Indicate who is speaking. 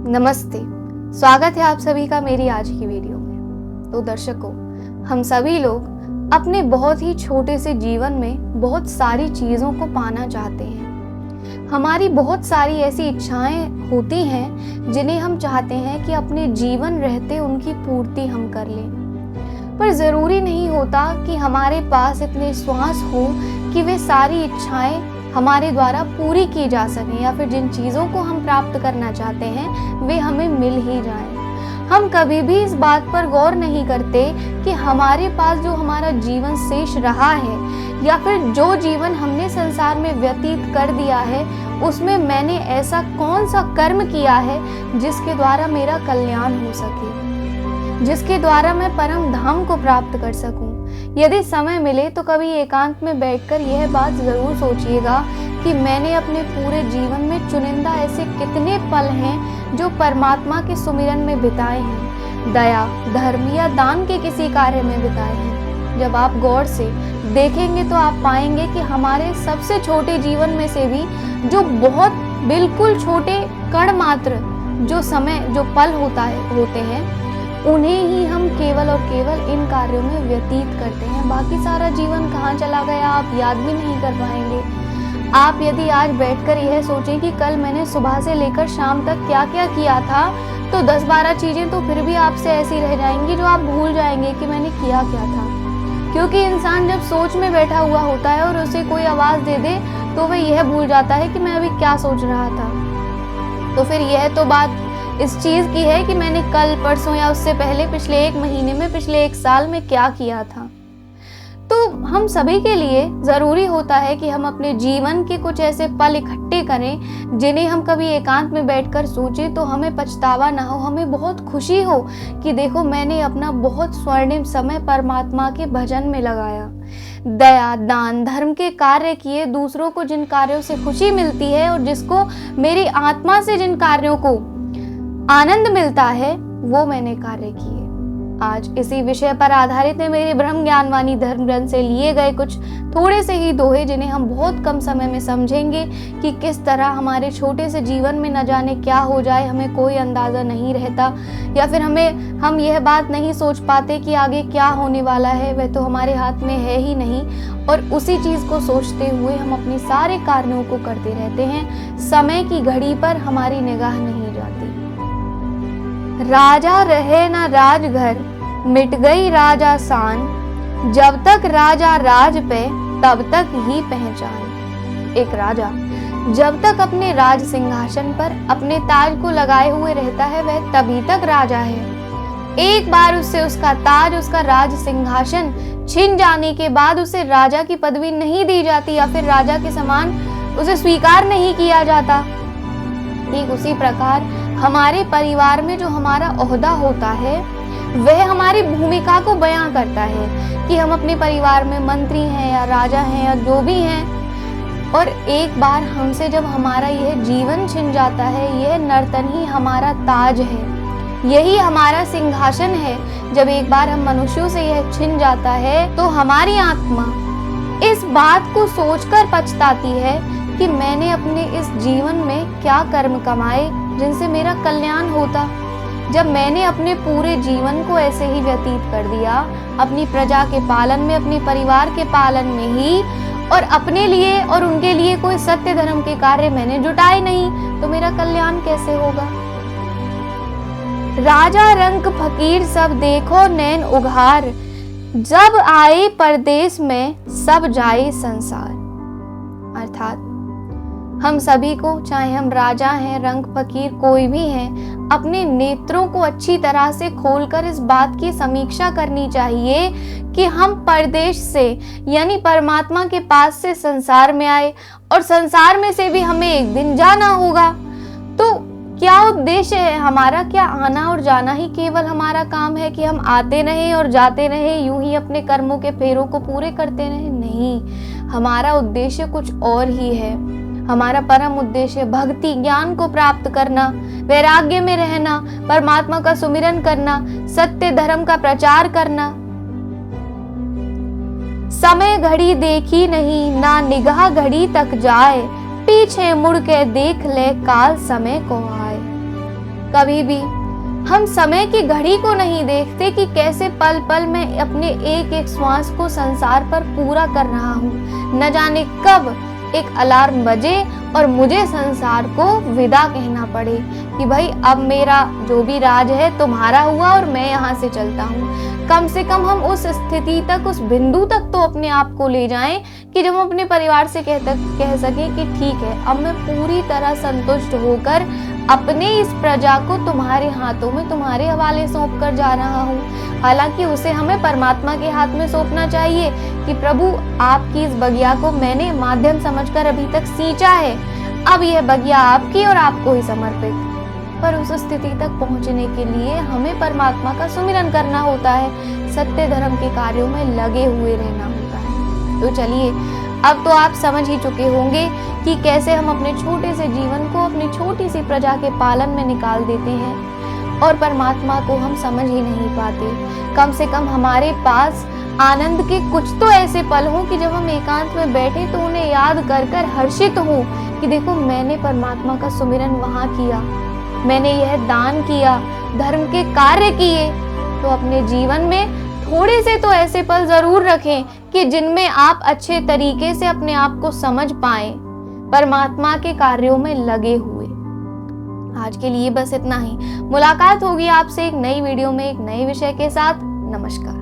Speaker 1: नमस्ते, स्वागत है आप सभी का मेरी आज की वीडियो में। तो दर्शकों, हम सभी लोग अपने बहुत ही छोटे से जीवन में बहुत सारी चीज़ों को पाना चाहते हैं। हमारी बहुत सारी ऐसी इच्छाएं होती हैं जिन्हें हम चाहते हैं कि अपने जीवन रहते उनकी पूर्ति हम कर लें। पर ज़रूरी नहीं होता कि हमारे पास इतने श्वास हो कि वे सारी इच्छाएं हमारे द्वारा पूरी की जा सकें, या फिर जिन चीज़ों को हम प्राप्त करना चाहते हैं वे हमें मिल ही जाएं। हम कभी भी इस बात पर गौर नहीं करते कि हमारे पास जो हमारा जीवन शेष रहा है, या फिर जो जीवन हमने संसार में व्यतीत कर दिया है, उसमें मैंने ऐसा कौन सा कर्म किया है जिसके द्वारा मेरा कल्याण हो सके, जिसके द्वारा मैं परम धाम को प्राप्त कर सकूं। यदि समय मिले तो कभी एकांत में बैठकर यह बात जरूर सोचिएगा कि मैंने अपने पूरे जीवन में चुनिंदा ऐसे कितने पल हैं जो परमात्मा के सुमिरन में बिताए हैं, दया, धर्म या दान के किसी कार्य में बिताए हैं। जब आप गौर से देखेंगे तो आप पाएंगे कि हमारे सबसे छोटे जीवन में से भी जो बहुत बिल्कुल छोटे कण मात्र जो पल होते हैं, उन्हें ही हम केवल और केवल इन कार्यों में व्यतीत करते हैं। बाकी सारा जीवन कहाँ चला गया आप याद भी नहीं कर पाएंगे। आप यदि आज बैठकर यह सोचें कि कल मैंने सुबह से लेकर शाम तक क्या क्या किया था, तो 10-12 चीजें तो फिर भी आपसे ऐसी रह जाएंगी जो आप भूल जाएंगे कि मैंने किया क्या था। क्योंकि इंसान जब सोच में बैठा हुआ होता है और उसे कोई आवाज दे दे तो वह यह भूल जाता है कि मैं अभी क्या सोच रहा था। तो फिर यह तो बात इस चीज़ की है कि मैंने कल, परसों या उससे पहले पिछले 1 महीने में, पिछले 1 साल में क्या किया था। तो हम सभी के लिए ज़रूरी होता है कि हम अपने जीवन के कुछ ऐसे पल इकट्ठे करें जिन्हें हम कभी एकांत में बैठकर सोचें तो हमें पछतावा ना हो, हमें बहुत खुशी हो कि देखो मैंने अपना बहुत स्वर्णिम समय परमात्मा के भजन में लगाया, दया, दान, धर्म के कार्य किए, दूसरों को जिन कार्यों से खुशी मिलती है और जिसको मेरी आत्मा से जिन कार्यों को आनंद मिलता है वो मैंने कार्य किए। आज इसी विषय पर आधारित है मेरे ब्रह्म ज्ञानवाणी धर्म ग्रंथ से लिए गए कुछ थोड़े से ही दोहे, जिन्हें हम बहुत कम समय में समझेंगे कि किस तरह हमारे छोटे से जीवन में न जाने क्या हो जाए, हमें कोई अंदाज़ा नहीं रहता, या फिर हम यह बात नहीं सोच पाते कि आगे क्या होने वाला है, वह तो हमारे हाथ में है ही नहीं। और उसी चीज़ को सोचते हुए हम अपने सारे कार्यों को करते रहते हैं। समय की घड़ी पर हमारी निगाह नहीं जाती। राजा रहे ना राजघर, मिट गई राजा शान, जब तक राजा राज पे तब तक ही पहचान। एक राजा जब तक अपने राज सिंहासन पर अपने ताज को लगाए हुए रहता है वह तभी तक राजा है। एक बार उससे उसका ताज, उसका राज सिंहासन छिन जाने के बाद उसे राजा की पदवी नहीं दी जाती, या फिर राजा के समान उसे स्वीकार नहीं किया जाता। ठीक उसी प्रकार हमारे परिवार में जो हमारा ओहदा होता है वह हमारी भूमिका को बयां करता है कि हम अपने परिवार में मंत्री हैं या राजा हैं या जो भी हैं। और एक बार हमसे जब हमारा यह जीवन छिन जाता है, यह नर्तन ही हमारा ताज है, यही हमारा सिंहासन है। जब एक बार हम मनुष्यों से यह छिन जाता है तो हमारी आत्मा इस बात को सोचकर पछताती है कि मैंने अपने इस जीवन में क्या कर्म कमाए जिनसे मेरा कल्याण होता। जब मैंने अपने पूरे जीवन को ऐसे ही व्यतीत कर दिया, अपनी प्रजा के पालन में, अपने परिवार के पालन में ही, और अपने लिए और उनके लिए कोई सत्य धर्म के कार्य मैंने जुटाए नहीं, तो मेरा कल्याण कैसे होगा। राजा रंक फकीर सब देखो नैन उघार, जब आए परदेश में सब जाए संसार। अर्थात हम सभी को, चाहे हम राजा हैं, रंक फकीर, कोई भी हैं, अपने नेत्रों को अच्छी तरह से खोलकर इस बात की समीक्षा करनी चाहिए कि हम परदेश से यानी परमात्मा के पास से संसार में आए और संसार में से भी हमें एक दिन जाना होगा। तो क्या उद्देश्य है हमारा? क्या आना और जाना ही केवल हमारा काम है कि हम आते रहें और जाते रहें, यूं ही अपने कर्मों के फेरों को पूरे करते रहें? नहीं, हमारा उद्देश्य कुछ और ही है। हमारा परम उद्देश्य भक्ति ज्ञान को प्राप्त करना, वैराग्य में रहना, परमात्मा का सुमिरन करना, सत्य धर्म का प्रचार करना। समय घड़ी देखी नहीं, ना निगाह घड़ी तक जाए, पीछे मुड़ के देख ले काल समय को आए। कभी भी हम समय की घड़ी को नहीं देखते कि कैसे पल पल में अपने एक एक श्वास को संसार पर पूरा कर रहा हूँ। न जाने कब एक अलार्म बजे और मुझे संसार को विदा कहना पड़े कि भाई अब मेरा जो भी राज है तुम्हारा हुआ और मैं यहाँ से चलता हूँ। कम से कम हम उस स्थिति तक, उस बिंदु तक तो अपने आप को ले जाएं कि जब हम अपने परिवार से कह सकें कि ठीक है, अब मैं पूरी तरह संतुष्ट होकर अपने इस प्रजा को तुम्हारे हाथों में, तुम्हारे हवाले सौंप कर जा रहा हूँ। हालांकि उसे हमें परमात्मा के हाथ में सौंपना चाहिए कि प्रभु आपकी इस बगिया को मैंने माध्यम समझकर अभी तक सींचा है, अब यह बगिया आपकी और आपको ही समर्पित। पर उस स्थिति तक पहुंचने के लिए हमें परमात्मा का सुमिरन करना होता है, सत्य धर्म के कार्यों में लगे हुए रहना होता है। तो चलिए, अब तो आप समझ ही चुके होंगे कि कैसे हम अपने छोटे से जीवन को अपनी छोटी सी प्रजा के पालन में निकाल देते हैं और परमात्मा को हम समझ ही नहीं पाते। कम से कम हमारे पास आनंद के कुछ तो ऐसे पल हों कि जब हम एकांत में बैठे तो उन्हें याद कर कर हर्षित हों कि देखो मैंने परमात्मा का सुमिरन वहाँ किया, मैंने यह दान किया, धर्म के कार्य किए। तो अपने जीवन में थोड़े से तो ऐसे पल जरूर रखें कि जिनमें आप अच्छे तरीके से अपने आप को समझ पाएं, परमात्मा के कार्यों में लगे हुए। आज के लिए बस इतना ही। मुलाकात होगी आपसे एक नई वीडियो में एक नए विषय के साथ। नमस्कार।